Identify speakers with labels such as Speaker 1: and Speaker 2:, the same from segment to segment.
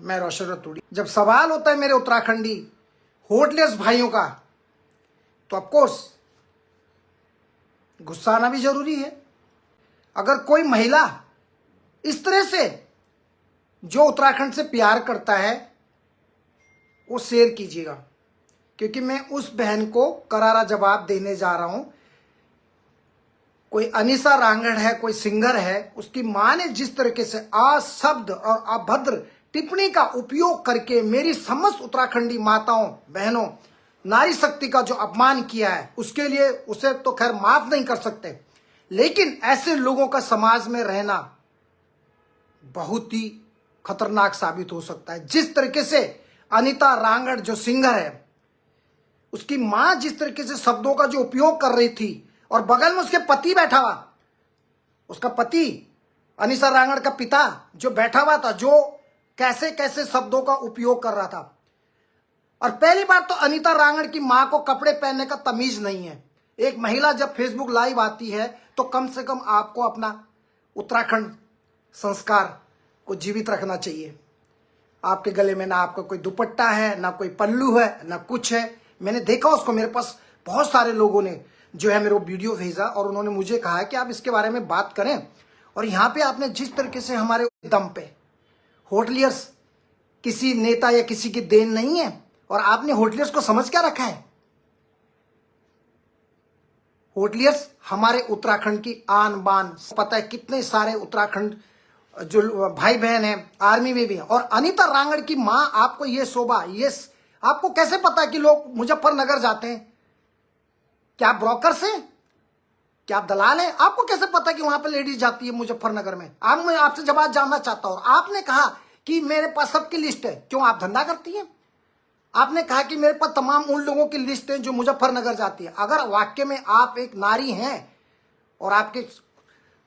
Speaker 1: मैं रोशन रतूड़ी। जब सवाल होता है मेरे उत्तराखंडी होटलेस भाइयों का, तो ऑफकोर्स गुस्सा आना भी जरूरी है। अगर कोई महिला इस तरह से जो उत्तराखंड से प्यार करता है वो शेयर कीजिएगा, क्योंकि मैं उस बहन को करारा जवाब देने जा रहा हूं। कोई अनीसा रांगड़ है, कोई सिंगर है, उसकी मां ने जिस तरीके से अशब्द और अभद्र टिप्पणी का उपयोग करके मेरी समस्त उत्तराखंडी माताओं बहनों नारी शक्ति का जो अपमान किया है, उसके लिए उसे तो खैर माफ नहीं कर सकते, लेकिन ऐसे लोगों का समाज में रहना बहुत ही खतरनाक साबित हो सकता है। जिस तरीके से अनीता रांगड़ जो सिंगर है, उसकी मां जिस तरीके से शब्दों का जो उपयोग कर रही थी और बगल में उसके पति बैठा हुआ, उसका पति अनीसा रांगड़ का पिता जो बैठा हुआ था, जो कैसे कैसे शब्दों का उपयोग कर रहा था। और पहली बात तो अनीता रांगड़ की मां को कपड़े पहनने का तमीज नहीं है। एक महिला जब फेसबुक लाइव आती है तो कम से कम आपको अपना उत्तराखंड संस्कार को जीवित रखना चाहिए। आपके गले में ना आपका कोई दुपट्टा है, ना कोई पल्लू है, ना कुछ है। मैंने देखा उसको, मेरे पास बहुत सारे लोगों ने जो है मेरे को वीडियो भेजा और उन्होंने मुझे कहा कि आप इसके बारे में बात करें। और यहाँ पे आपने जिस तरीके से हमारे दम पे होटलियर्स किसी नेता या किसी की देन नहीं है, और आपने होटलियर्स को समझ क्या रखा है। होटलियर्स हमारे उत्तराखंड की आन बान, पता है कितने सारे उत्तराखंड जो भाई बहन हैं आर्मी में भी है। और अनीता रांगड़ की मां, आपको ये शोभा, ये आपको कैसे पता है कि लोग मुजफ्फरनगर जाते हैं? क्या आप ब्रोकर से, क्या आप दलाल हैं? आपको कैसे पता कि वहां पर लेडीज जाती है मुजफ्फरनगर में? मैं आपसे जवाब जानना चाहता हूं। आपने कहा कि मेरे पास सबकी लिस्ट है, क्यों आप धंधा करती हैं? आपने कहा कि मेरे पास तमाम उन लोगों की लिस्ट है जो मुजफ्फरनगर जाती है। अगर वाक्य में आप एक नारी हैं और आपके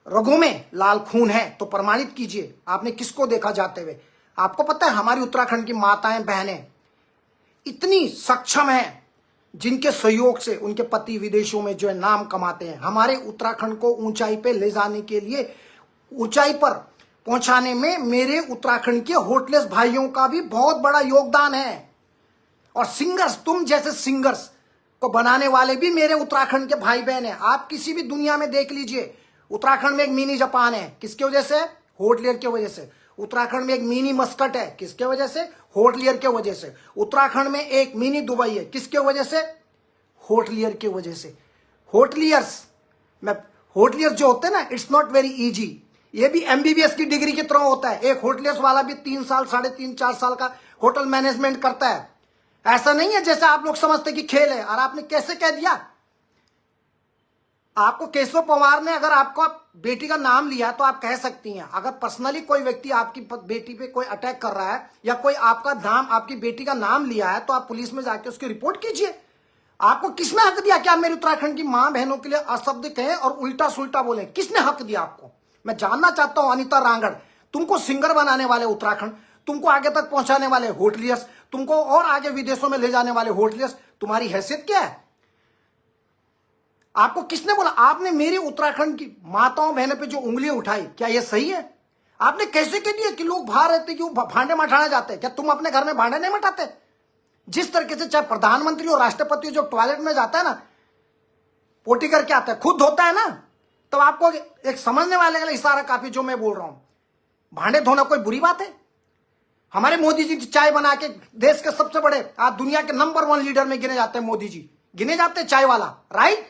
Speaker 1: रगों में लाल खून है तो प्रमाणित कीजिए, आपने किसको देखा जाते हुए? आपको पता है हमारी उत्तराखंड की माताएं बहनें इतनी सक्षम हैं, जिनके सहयोग से उनके पति विदेशों में जो है नाम कमाते हैं। हमारे उत्तराखंड को ऊंचाई पे ले जाने के लिए, ऊंचाई पर पहुंचाने में मेरे उत्तराखंड के होटलेस भाइयों का भी बहुत बड़ा योगदान है। और सिंगर्स, तुम जैसे सिंगर्स को बनाने वाले भी मेरे उत्तराखंड के भाई बहन हैं। आप किसी भी दुनिया में देख लीजिए, उत्तराखंड में एक मिनी जापान है, किसके वजह से? होटलियर की वजह से। उत्तराखंड में एक मिनी मस्कट है, किसके वजह से? होटलियर के वजह से। उत्तराखंड में एक मिनी दुबई है, किसके वजह से? होटलियर के वजह से। होटलियर्स होटलियर जो होते हैं ना, इट्स नॉट वेरी इजी। ये भी एमबीबीएस की डिग्री की तरह होता है। एक होटलियर्स वाला भी 3 साल, 3.5, 4 साल का होटल मैनेजमेंट करता है। ऐसा नहीं है जैसे आप लोग समझते कि खेल है। और आपने कैसे कह दिया? आपको केशव पवार ने अगर आपको बेटी का नाम लिया तो आप कह सकती हैं। अगर पर्सनली कोई व्यक्ति आपकी बेटी पे कोई अटैक कर रहा है या कोई आपका नाम, आपकी बेटी का नाम लिया है, तो आप पुलिस में जाके उसकी रिपोर्ट कीजिए। आपको किसने हक दिया कि आप मेरे उत्तराखंड की मां बहनों के लिए अशब्द कहें और उल्टा सुल्टा बोले? किसने हक दिया आपको? मैं जानना चाहता हूं। अनीता रांगड़, तुमको सिंगर बनाने वाले उत्तराखंड, तुमको आगे तक पहुंचाने वाले होटलियर्स, तुमको और आगे विदेशों में ले जाने वाले होटलियर्स, तुम्हारी हैसियत क्या है? आपको किसने बोला? आपने मेरे उत्तराखंड की माताओं बहनों पे जो उंगलियां उठाई, क्या यह सही है? आपने कैसे कह दिया कि लोग बाहर रहते कि वो भांडे मठाने जाते हैं? क्या तुम अपने घर में भांडे नहीं मठाते? जिस तरीके से चाहे प्रधानमंत्री और राष्ट्रपति जो टॉयलेट में जाता है ना, पोटी करके आता है, खुद धोता है ना, तो आपको एक समझने वाले का इशारा काफी जो मैं बोल रहा हूं। भांडे धोना कोई बुरी बात है? हमारे मोदी जी चाय बना के देश के सबसे बड़े, आज दुनिया के नंबर 1 लीडर में गिने जाते हैं। मोदी जी गिने जाते हैं चाय वाला, राइट?